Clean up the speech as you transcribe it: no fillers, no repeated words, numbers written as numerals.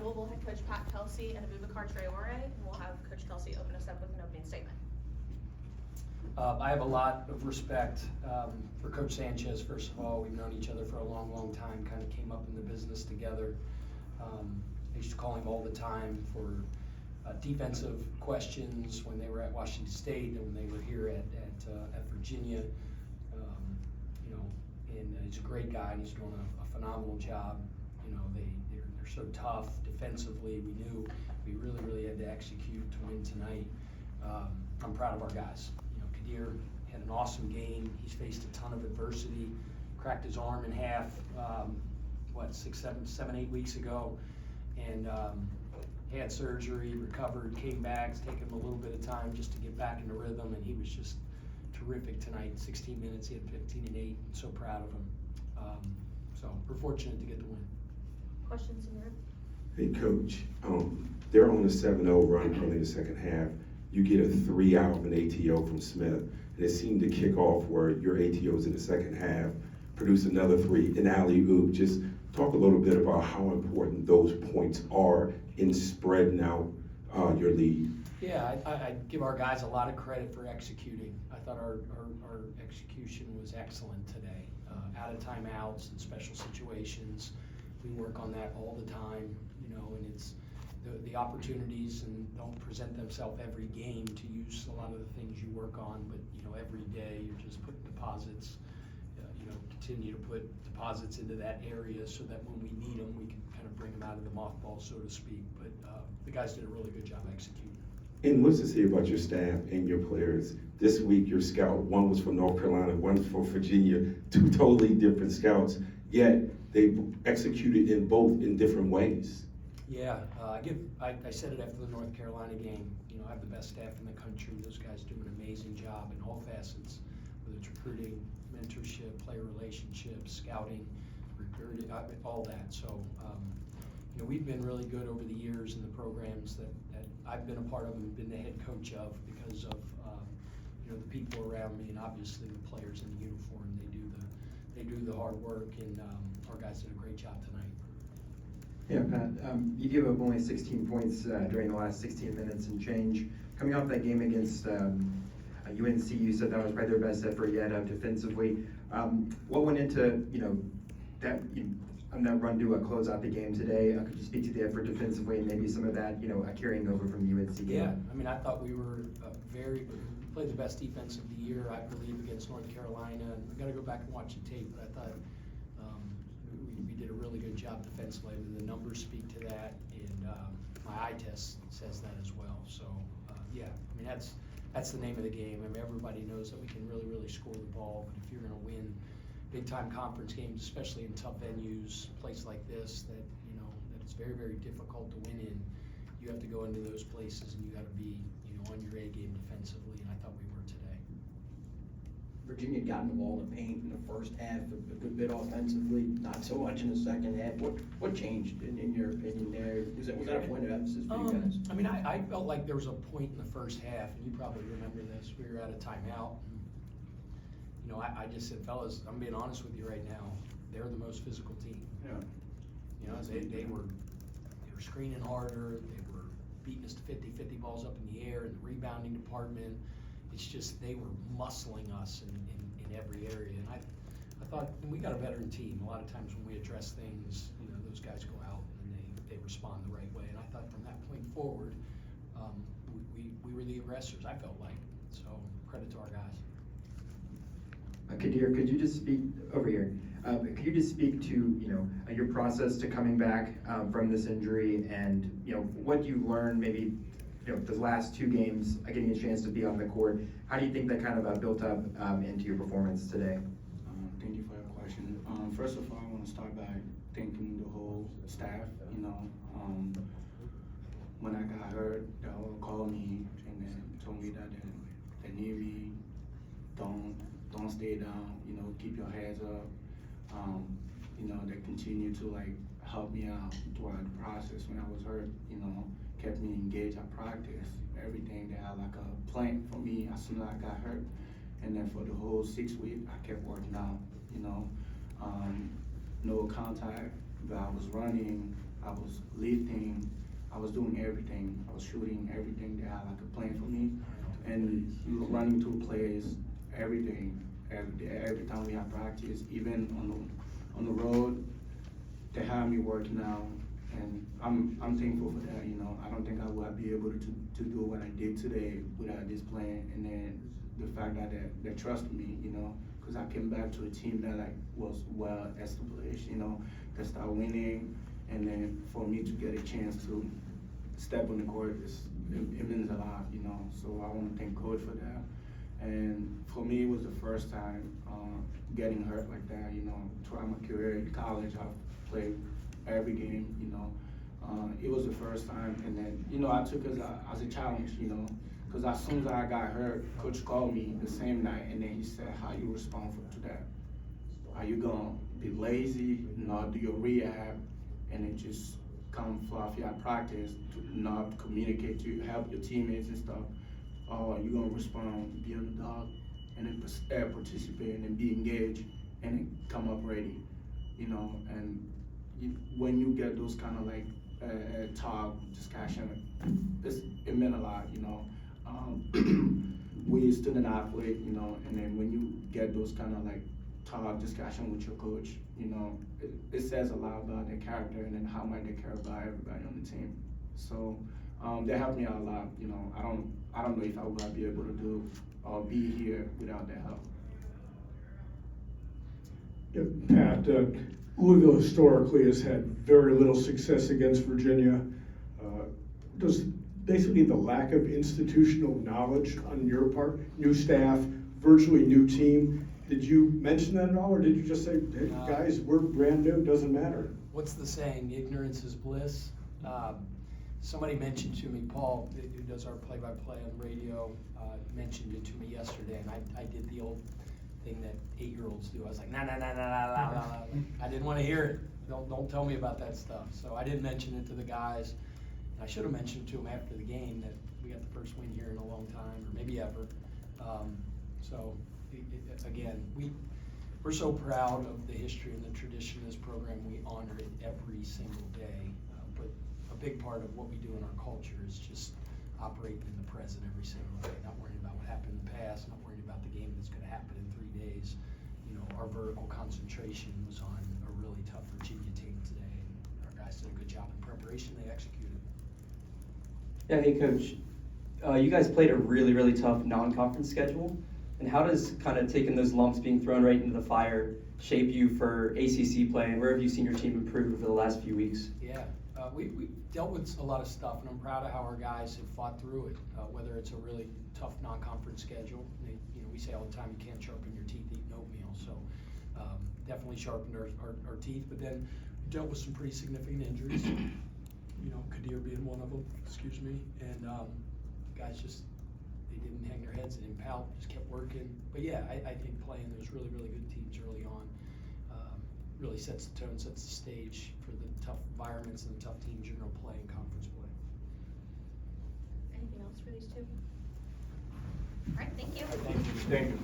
Louisville head coach Pat Kelsey and Aboubacar Traore, and we'll have Coach Kelsey open us up with an opening statement. I have a lot of respect for Coach Sanchez. First of all, we've known each other for a long, long time, kind of came up in the business together. I used to call him all the time for defensive questions when they were at Washington State and when they were here at Virginia. And he's a great guy, and he's doing a phenomenal job. They're so tough defensively. We knew we really had to execute to win tonight. I'm proud of our guys. Kadir had an awesome game. He's faced a ton of adversity, cracked his arm in half, 8 weeks ago, and he had surgery, recovered, came back. It's taken him a little bit of time just to get back into rhythm, and he was just terrific tonight. 16 minutes, he had 15 and 8. So proud of him. So we're fortunate to get the win. Questions in here? Hey, Coach. They're on a 7-0 run early in the second half. You get a 3 out of an ATO from Smith, and it seemed to kick off where your ATOs in the second half produced another 3, an alley-oop. Just talk a little bit about how important those points are in spreading out your lead. Yeah, I give our guys a lot of credit for executing. I thought our execution was excellent today. Out of timeouts and special situations, we work on that all the time, and it's the opportunities and don't present themselves every game to use a lot of the things you work on, but every day you're just putting deposits, continue to put deposits into that area so that when we need them, we can kind of bring them out of the mothball, so to speak. But the guys did a really good job executing. And what's to say about your staff and your players? This week, your scout, one was from North Carolina, one from Virginia, 2 totally different scouts, yet they executed in both in different ways. Yeah, I said it after the North Carolina game. I have the best staff in the country. Those guys do an amazing job in all facets, whether it's recruiting, mentorship, player relationships, scouting, recruiting, all that. So, we've been really good over the years in the programs that I've been a part of and been the head coach of because of the people around me and obviously the players in the uniform. They do the hard work, and our guys did a great job tonight. Yeah, Pat, you gave up only 16 points during the last 16 minutes and change. Coming off that game against UNC, you said that was probably their best effort yet defensively. What went into that on that run to close out the game today? Could you speak to the effort defensively and maybe some of that carrying over from the UNC game? Yeah, I thought we were played the best defense of the year, I believe, against North Carolina. And I got to go back and watch the tape, but I thought we did a really good job defensively. The numbers speak to that, and my eye test says that as well. So that's the name of the game. Everybody knows that we can really score the ball, but if you're going to win big-time conference games, especially in tough venues, a place like this that that it's very difficult to win in, you have to go into those places and you got to be on your A game defensively, and I thought we were today. Virginia got in the ball in the paint in the first half, a good bit offensively, not so much in the second half. What changed in your opinion there? Was that a point of emphasis for you guys? I felt like there was a point in the first half, and you probably remember this. We were at a timeout. I just said, fellas, I'm being honest with you right now. They're the most physical team. Yeah. They were screening harder. They were beating us to 50 balls up in the air in the rebounding department. It's just they were muscling us in every area. And I thought we got a veteran team. A lot of times when we address things, those guys go out and they respond the right way. And I thought from that point forward, we were the aggressors, I felt like. So credit to our guys. Kadir, could you just speak over here? Could you just speak to your process to coming back from this injury, and what you learned maybe the last 2 games, getting a chance to be on the court? How do you think that kind of built up into your performance today? Thank you for your question. First of all, I want to start by thanking the whole staff. When I got hurt, they all called me and then told me that they need me. Don't stay down. Keep your heads up. They continue to help me out throughout the process when I was hurt. Kept me engaged at practice. Everything, they had a plan for me as soon as I got hurt. And then for the whole 6 weeks, I kept working out. No contact, but I was running. I was lifting, I was doing everything. I was shooting everything. They had like a plan for me, and running through plays, everything. Every time we have practice, even on the road, they have me working out, and I'm thankful for that. You know, I don't think I would be able to do what I did today without this plan, and then the fact that they trust me. You know, because I came back to a team that like was well established. You know, that started winning, and then for me to get a chance to step on the court, it means a lot. You know, so I want to thank coach for that. And for me, it was the first time getting hurt like that. You know, throughout my career in college, I played every game. You know, it was the first time, and then you know I took it as a challenge. You know, because as soon as I got hurt, coach called me the same night, and then he said, "How you respond to that? Are you gonna be lazy, not do your rehab, and then just come fluffy at practice, to not communicate to you, help your teammates and stuff? Or you gonna respond, be on the dog, and then participate and then be engaged and then come up ready, you know?" And when you get those kind of like talk, discussion, it meant a lot, you know. We student athlete, you know, and then when you get those kind of like talk, discussion with your coach, you know, it says a lot about their character and then how much they care about everybody on the team. So they helped me out a lot, you know. I don't know if I would be able to do or be here without their help. Yeah, Pat, Louisville historically has had very little success against Virginia. Does basically the lack of institutional knowledge on your part, new staff, virtually new team, did you mention that at all, or did you just say, hey, guys, we're brand new, doesn't matter? What's the saying? Ignorance is bliss. Somebody mentioned to me, Paul, who does our play-by-play on radio, mentioned it to me yesterday, and I did the old thing that 8-year-olds do. I was like, nah. I didn't want to hear it. Don't tell me about that stuff. So I didn't mention it to the guys. And I should have mentioned to them after the game that we got the first win here in a long time, or maybe ever. Again, we're so proud of the history and the tradition of this program. We honor it every single day. But a big part of what we do in our culture is just operating in the present every single day, not worrying about what happened in the past, not worrying about the game that's going to happen in 3 days. You know, our vertical concentration was on a really tough Virginia team today, and our guys did a good job in preparation. They executed. Yeah, hey Coach, you guys played a really, really tough non-conference schedule. And how does kind of taking those lumps being thrown right into the fire shape you for ACC play, and where have you seen your team improve over the last few weeks? Yeah, we dealt with a lot of stuff, and I'm proud of how our guys have fought through it, whether it's a really tough non-conference schedule. We say all the time, you can't sharpen your teeth eating oatmeal, so definitely sharpened our teeth, but then we dealt with some pretty significant injuries, you know, Kadir being one of them, excuse me, and guys just, they didn't hang their heads, they didn't pout, just kept working. But yeah, I think playing those really, really good teams early on really sets the tone, sets the stage for the tough environments and the tough teams you're going to play in conference play. Anything else for these two? All right, thank you. Thank you. Thank you.